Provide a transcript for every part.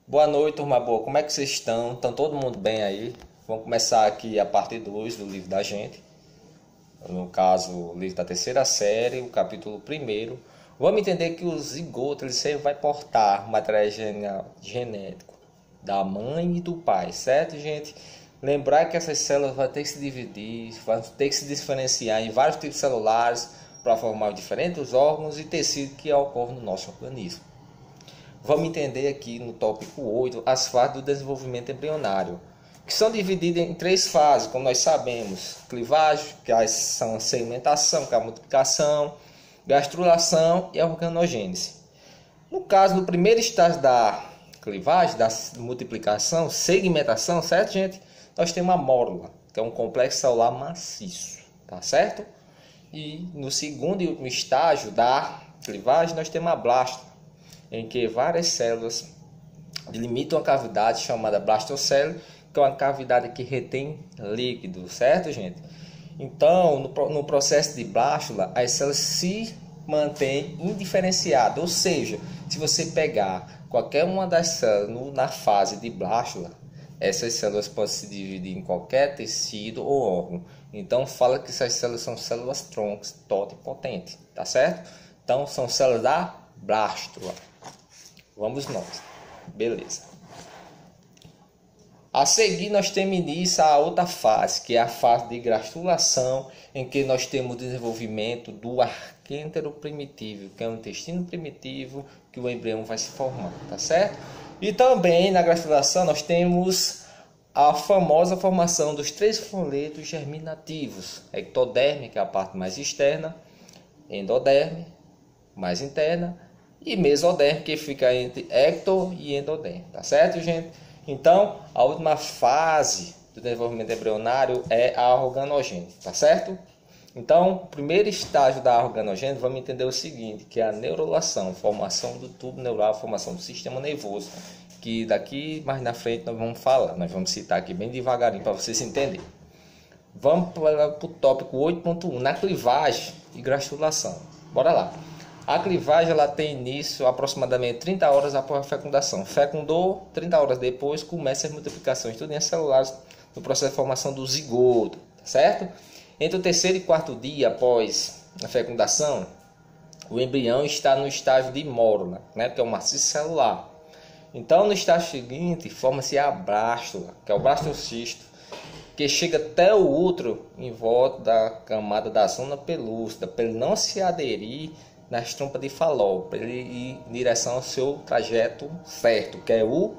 Boa noite, turma boa. Como é que vocês estão? Estão todo mundo bem aí? Vamos começar aqui a parte 2 do livro da gente. No caso, o livro da terceira série, o capítulo 1º. Vamos entender que o zigoto ele sempre vai portar material genético da mãe e do pai, certo, gente? Lembrar que essas células vão ter que se dividir, vão ter que se diferenciar em vários tipos celulares para formar diferentes órgãos e tecidos que ocorrem no nosso organismo. Vamos entender aqui no tópico 8 as fases do desenvolvimento embrionário, que são divididas em 3 fases, como nós sabemos: clivagem, que são a segmentação, que é a multiplicação, gastrulação e a organogênese. No caso, no primeiro estágio da clivagem, da multiplicação, segmentação, certo, gente? Nós temos a mórula, que é um complexo celular maciço, tá certo? E no segundo e último estágio da clivagem, nós temos a blástora, em que várias células delimitam a cavidade chamada blastocélula, que é uma cavidade que retém líquido, certo, gente? Então, no processo de blástula, as células se mantêm indiferenciadas, ou seja, se você pegar qualquer uma das células na fase de blástula, essas células podem se dividir em qualquer tecido ou órgão. Então, fala que essas células são células troncos totipotentes, tá certo? Então, são células da blástula. Vamos nós. Beleza. A seguir, nós temos início a outra fase, que é a fase de gastrulação, em que nós temos o desenvolvimento do arquêntero primitivo, que é o intestino primitivo que o embrião vai se formar, tá certo? E também na gastrulação nós temos a famosa formação dos 3 folhetos germinativos: ectoderme, que é a parte mais externa, endoderme, mais interna, e mesoderme, que fica entre ecto e endoderme, tá certo, gente? Então, a última fase do desenvolvimento embrionário é a organogênese, tá certo? Então, o primeiro estágio da organogênese, vamos entender o seguinte, que é a neurulação, formação do tubo neural, formação do sistema nervoso, que daqui mais na frente nós vamos falar, nós vamos citar aqui bem devagarinho para vocês entenderem. Vamos para o tópico 8.1, na clivagem e gastrulação. Bora lá. A clivagem ela tem início aproximadamente 30 horas após a fecundação. Fecundou, 30 horas depois começa as multiplicações tudo em celulares no processo de formação do zigoto, certo? Entre o terceiro e quarto dia após a fecundação, o embrião está no estágio de mórula, né, que é o maciço celular. Então, no estágio seguinte, forma-se a blástula, que é o blastocisto, que chega até o útero em volta da camada da zona pelúcida, para ele não se aderir nas trompas de Fallope, para ele ir em direção ao seu trajeto certo, que é o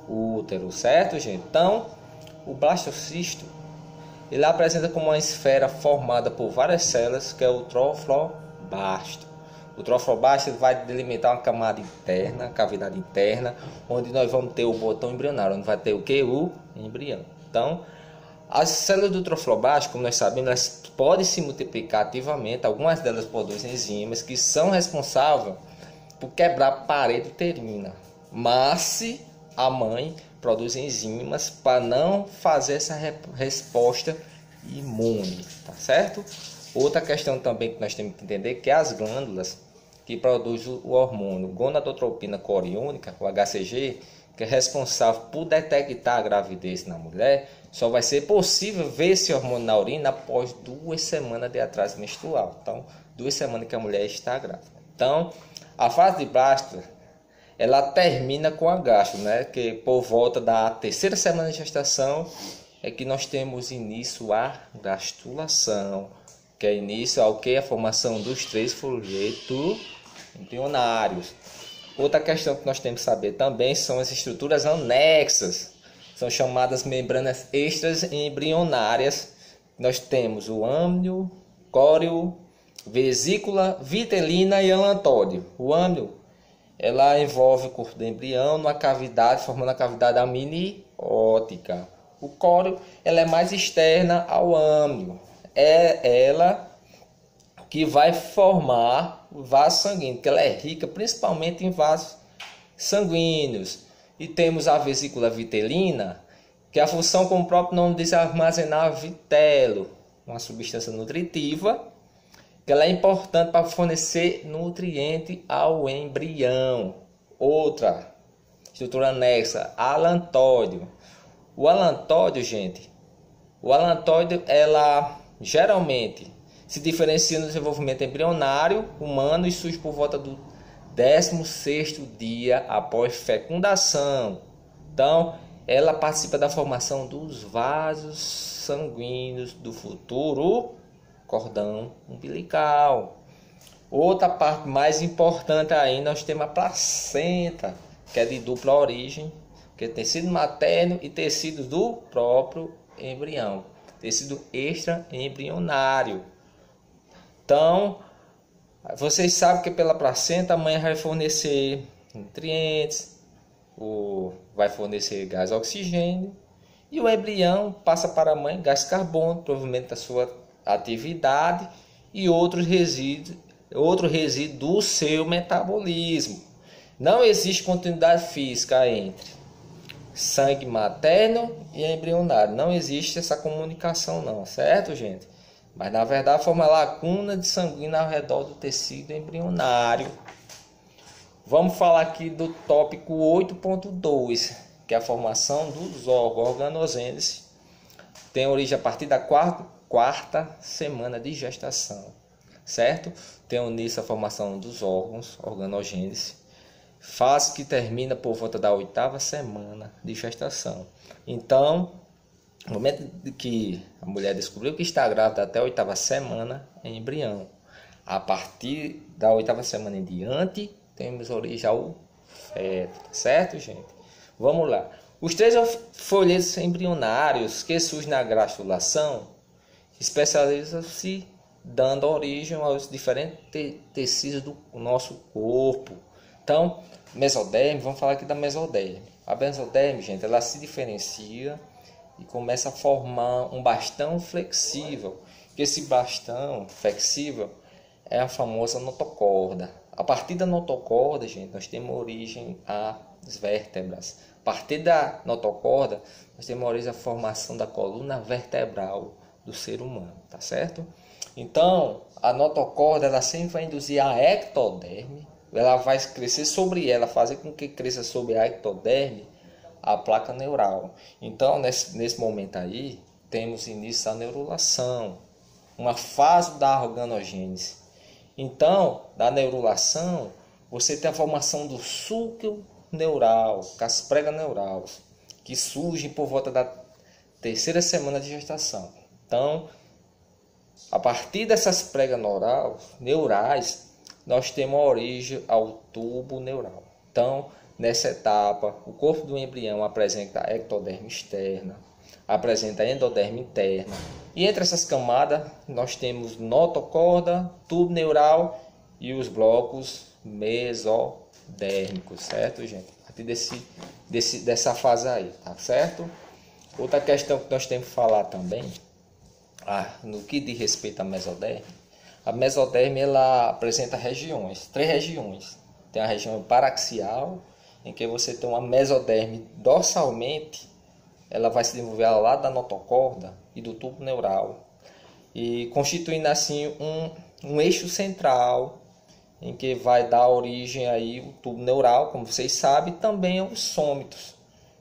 útero, certo, gente? Então, o blastocisto, ele apresenta como uma esfera formada por várias células, que é o trofoblasto. O trofoblasto vai delimitar uma camada interna, cavidade interna, onde nós vamos ter o botão embrionário, onde vai ter o que? O embrião. Então, as células do trofoblasto, como nós sabemos, elas podem se multiplicar ativamente. Algumas delas produzem enzimas que são responsáveis por quebrar a parede uterina. Mas a mãe produz enzimas para não fazer essa resposta imune, tá certo? Outra questão também que nós temos que entender que as glândulas que produzem o hormônio gonadotropina coriônica, o HCG, que é responsável por detectar a gravidez na mulher, só vai ser possível ver esse hormônio na urina após 2 semanas de atraso menstrual. Então, 2 semanas que a mulher está grávida. Então, a fase de blástula, ela termina com a gastro, né? Que por volta da 3ª semana de gestação é que nós temos início a gastrulação, que é início ao que? A formação dos 3 folhetos embrionários. Outra questão que nós temos que saber também são as estruturas anexas, são chamadas membranas extras embrionárias. Nós temos o âmnio, córeo, vesícula, vitelina e alantóide. O âmnio, ela envolve o corpo do embrião numa cavidade, formando a cavidade amniótica. O córeo, ela é mais externa ao âmnio. É ela que vai formar o vaso sanguíneo, que ela é rica principalmente em vasos sanguíneos. E temos a vesícula vitelina, que a função, como o próprio nome diz, é armazenar vitelo, uma substância nutritiva, que ela é importante para fornecer nutriente ao embrião. Outra Estrutura anexa, alantóide. O alantóide, gente, ela geralmente se diferencia no desenvolvimento embrionário humano e surge por volta do 16º dia após fecundação. Então, ela participa da formação dos vasos sanguíneos do futuro cordão umbilical. Outra parte mais importante aí, nós temos a placenta, que é de dupla origem, que é tecido materno e tecido do próprio embrião, tecido extraembrionário. Então, vocês sabem que pela placenta a mãe vai fornecer nutrientes, vai fornecer gás oxigênio, e o embrião passa para a mãe gás carbônico, provavelmente da sua atividade, e outro resíduo do seu metabolismo. Não existe continuidade física entre sangue materno e embrionário. Não existe essa comunicação não, certo, gente? Mas na verdade forma lacuna de sanguíneo ao redor do tecido embrionário. Vamos falar aqui do tópico 8.2, que é a formação dos órgãos. Organogênese tem origem a partir da quarta semana de gestação, certo? Tem nisso a formação dos órgãos, organogênese, fase que termina por volta da 8ª semana de gestação. Então, no momento que a mulher descobriu que está grávida até a 8ª semana, é embrião. A partir da 8ª semana em diante, temos origem ao feto, certo, gente? Vamos lá. Os 3 folhetos embrionários que surgem na gastrulação especializam-se dando origem aos diferentes tecidos do nosso corpo. Então, mesoderme, vamos falar aqui da mesoderme. A mesoderme, gente, ela se diferencia e começa a formar um bastão flexível. Esse bastão flexível é a famosa notocorda. A partir da notocorda, gente, nós temos origem às vértebras. A partir da notocorda, nós temos origem à formação da coluna vertebral do ser humano, tá certo? Então, a notocorda, ela sempre vai induzir a ectoderme, ela vai crescer sobre ela, fazer com que cresça sobre a ectoderme a placa neural. Então, nesse momento aí, temos início da neurulação, uma fase da organogênese. Então, da neurulação, você tem a formação do súcleo neural, com as pregas neurais, que surgem por volta da 3ª semana de gestação. Então, a partir dessas pregas neurais, nós temos a origem ao tubo neural. Então, nessa etapa, o corpo do embrião apresenta a ectoderme externa, apresenta a endoderme interna. E entre essas camadas, nós temos notocorda, tubo neural e os blocos mesodérmicos, certo, gente? A partir dessa fase aí, tá certo? Outra questão que nós temos que falar também, no que diz respeito à mesoderme, a mesoderme ela apresenta regiões, 3 regiões. Tem a região paraxial, em que você tem uma mesoderme dorsalmente, ela vai se desenvolver ao lado da notocorda e do tubo neural, e constituindo assim um eixo central, em que vai dar origem aí o tubo neural, como vocês sabem, e também os sômitos,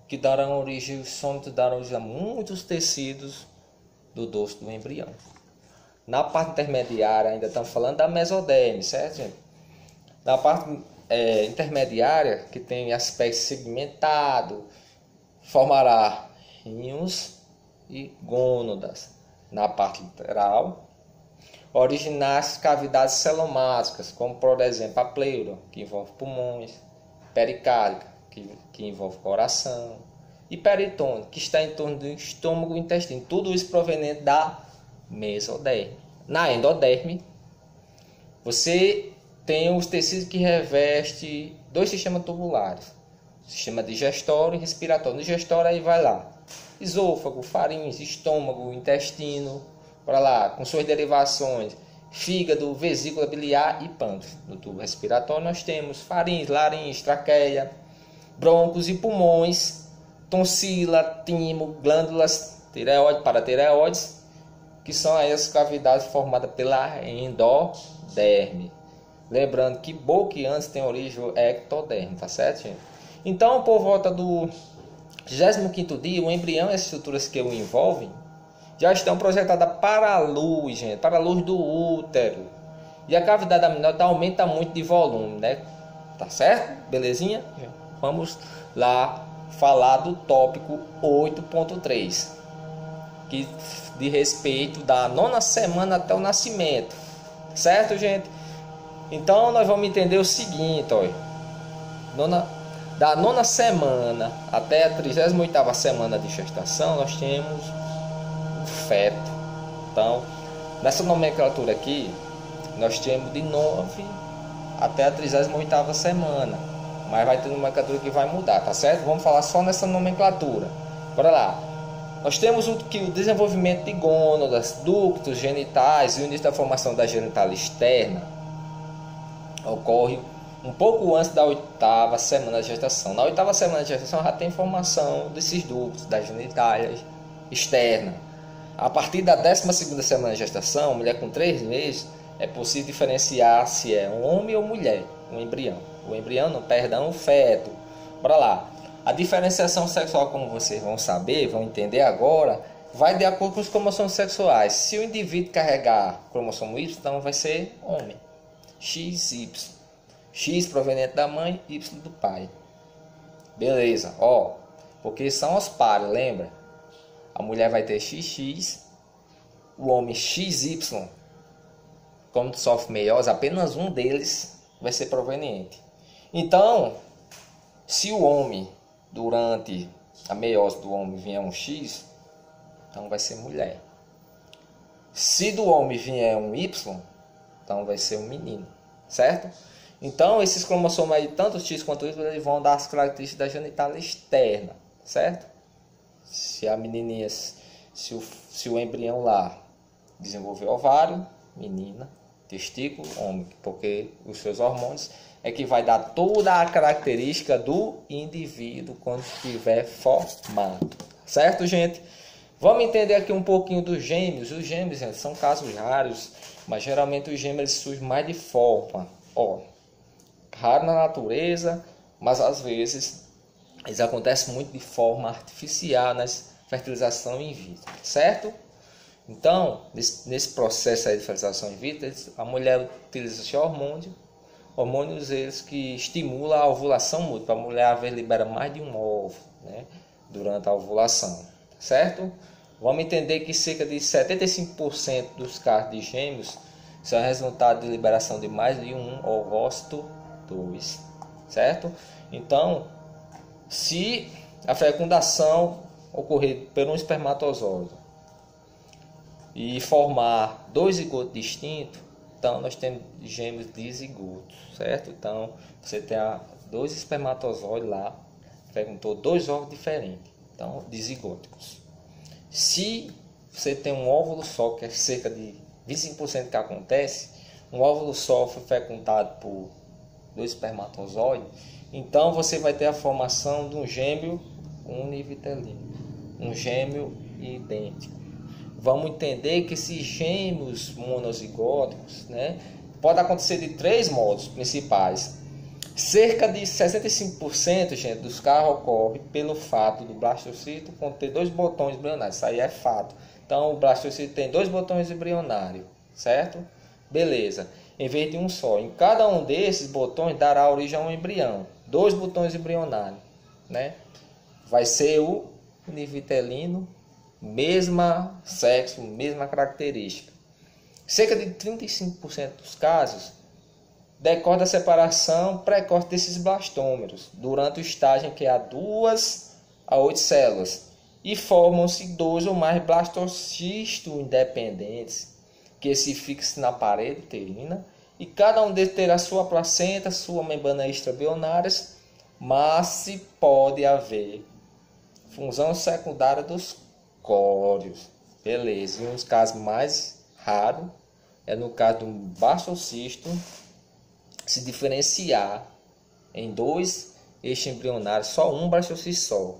que darão origem, os sômitos darão origem a muitos tecidos do dorso do embrião. Na parte intermediária, ainda estamos falando da mesoderme, certo, gente? Na parte intermediária, que tem aspecto segmentado, formará rins e gônadas. Na parte lateral, originar cavidades celomáticas, como por exemplo a pleura, que envolve pulmões, pericárdica, que envolve coração, e peritônio, que está em torno do estômago e intestino. Tudo isso proveniente da mesoderme. Na endoderme, você tem os tecidos que revestem 2 sistemas tubulares, sistema digestório e respiratório. No digestório aí vai lá esôfago, faringe, estômago, intestino, para lá com suas derivações, fígado, vesícula biliar e pâncreas. No tubo respiratório nós temos faringe, laringe, traqueia, brônquios e pulmões, tonsila, timo, glândulas tireoide, paratireoides, que são aí as cavidades formadas pela endoderme. Lembrando que boca e ânus tem origem ectoderme, tá certo, gente? Então, por volta do 25º dia, o embrião e as estruturas que o envolvem já estão projetadas para a luz, gente, para a luz do útero. E a cavidade amniótica aumenta muito de volume, né? Tá certo? Belezinha? Vamos lá falar do tópico 8.3, que de respeito da 9ª semana até o nascimento. Certo, gente? Então, nós vamos entender o seguinte, ó. Da 9ª semana até a 38ª semana de gestação, nós temos o feto. Então, nessa nomenclatura aqui, nós temos de 9 até a 38ª semana. Mas vai ter nomenclatura que vai mudar, tá certo? Vamos falar só nessa nomenclatura. Bora lá. Nós temos o desenvolvimento de gônadas, ductos, genitais e o início da formação da genitália externa ocorre um pouco antes da 8ª semana de gestação. Na 8ª semana de gestação já tem formação desses ductos, das genitálias externas. A partir da 12ª semana de gestação, mulher com 3 meses, é possível diferenciar se é um homem ou mulher, o embrião. O feto. Bora lá. A diferenciação sexual, como vocês vão saber, vão entender agora, vai de acordo com os cromossomos sexuais. Se o indivíduo carregar cromossomo Y, então vai ser homem. XY. X proveniente da mãe, Y do pai. Beleza, ó. Porque são os pares, lembra? A mulher vai ter XX, o homem XY. Como sofre meiose, apenas um deles vai ser proveniente. Então, se o homem, durante a meiose do homem, vier um X, então vai ser mulher. Se do homem vier um Y, então vai ser um menino, certo? Então, esses cromossomos aí, tanto o X quanto o Y, eles vão dar as características da genitália externa, certo? Se a menininha, se o embrião lá desenvolver ovário, menina, testículo, homem, porque os seus hormônios é que vai dar toda a característica do indivíduo quando estiver formado, certo, gente? Vamos entender aqui um pouquinho dos gêmeos. Os gêmeos, gente, são casos raros, mas geralmente os gêmeos surgem mais de forma, ó, raro na natureza, mas às vezes eles acontecem muito de forma artificial nas fertilização in vitro, certo? Então, nesse processo aí de fertilização in vitro, a mulher utiliza esse hormônios eles que estimulam a ovulação múltipla. A mulher às vezes libera mais de um ovo, né, durante a ovulação, certo? Vamos entender que cerca de 75% dos casos de gêmeos são resultado de liberação de mais de um ovócito 2, certo? Então, se a fecundação ocorrer por um espermatozoide e formar 2 zigotos distintos, então nós temos gêmeos dizigotos, certo? Então você tem 2 espermatozoides lá, fecundou 2 óvulos diferentes, então dizigóticos. Se você tem um óvulo só, que é cerca de 25% que acontece, um óvulo só foi fecundado por 2 espermatozoides, então você vai ter a formação de um gêmeo univitelino, um gêmeo idêntico. Vamos entender que esses gêmeos monozigóticos, né, pode acontecer de 3 modos principais. Cerca de 65%, gente, dos casos ocorre pelo fato do blastocito conter 2 botões embrionários. Isso aí é fato. Então, o blastocito tem 2 botões embrionários, certo? Beleza. Em vez de um só. Em cada um desses botões dará origem a um embrião. 2 botões embrionários, né? Vai ser o univitelino, mesma sexo, mesma característica. Cerca de 35% dos casos decorre da separação precoce desses blastômeros durante o estágio em que há 2 a 8 células e formam-se 2 ou mais blastocistos independentes que se fixam na parede uterina, e cada um deles terá sua placenta, sua membrana extraembrionária, mas se pode haver função secundária dos córios. Beleza. E um dos casos mais raros é no caso do blastocisto se diferenciar em 2 eixos embrionários, só um blastocisto só,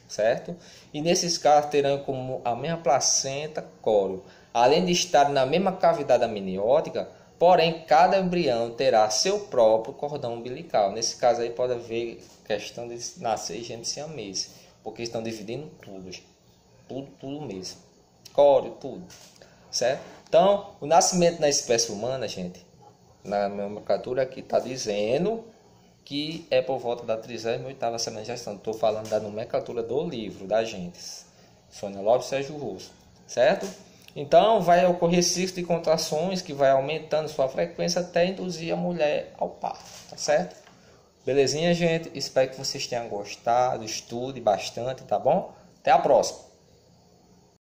certo? E nesses casos terão como a mesma placenta córeo. Além de estar na mesma cavidade amniótica, Porém, cada embrião terá seu próprio cordão umbilical. Nesse caso aí pode haver questão de nascer gêmeos siameses, porque estão dividindo tudo, tudo mesmo, córeo, tudo, certo? Então, o nascimento na espécie humana, gente, na nomenclatura aqui está dizendo que é por volta da 38ª semana de gestação. Estou falando da nomenclatura do livro da gente, Sônia Lopes e Sérgio Russo, certo? Então, vai ocorrer ciclo de contrações que vai aumentando sua frequência até induzir a mulher ao parto, tá certo? Belezinha, gente? Espero que vocês tenham gostado, estude bastante, tá bom? Até a próxima!